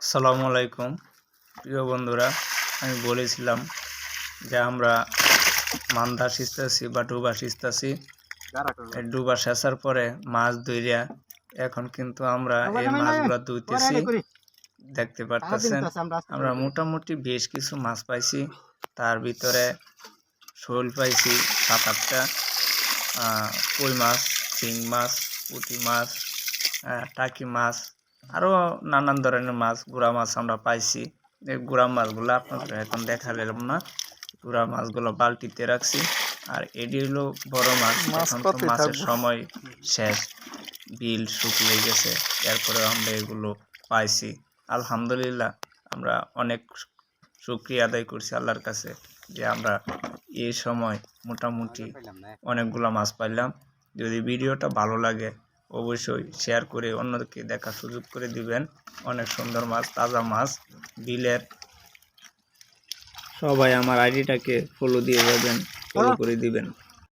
আসসালামু আলাইকুম প্রিয় বন্ধুরা, আমি বলেছিলাম যে আমরা মান্দা সিস্তাছি বা ডুবা সিস্তাছি। ডুবা সেচার পরে মাছ ধইরা এখন কিন্তু আমরা এই মাছগুলো ধুইতেছি। দেখতে পারতেছেন আমরা মোটামুটি বেশ কিছু মাছ পাইছি। তার ভিতরে শোল পাইছি 7-8টা, কই মাছ, শিং মাছ, পুঁটি মাছ, টাকি মাছ, আরও নানান ধরনের মাছ, গুড়া মাছ আমরা পাইছি। এই গুড়া মাছগুলো আপনাদের এখন দেখালাম না। গুড়া মাছগুলো বালতিতে রাখছি। আর এটি হলো বড় মাছ। এখন তো মাছের সময় শেষ, বিল শুকিয়ে গেছে, এরপরে আমরা এগুলো পাইছি। আলহামদুলিল্লাহ, আমরা অনেক শুকরিয়া আদায় করছি আল্লাহর কাছে যে আমরা এই সময় মোটামুটি অনেকগুলো মাছ পাইলাম। যদি ভিডিওটা ভালো লাগে অবশ্যই শেয়ার করে অন্যকে দেখার সুযোগ করে দিবেন। অনেক সুন্দর মাছ, তাজা মাছ বিলের। সবাই আমার আইডিটাকে ফলো দিয়ে যাবেন, ফলো করে দিবেন।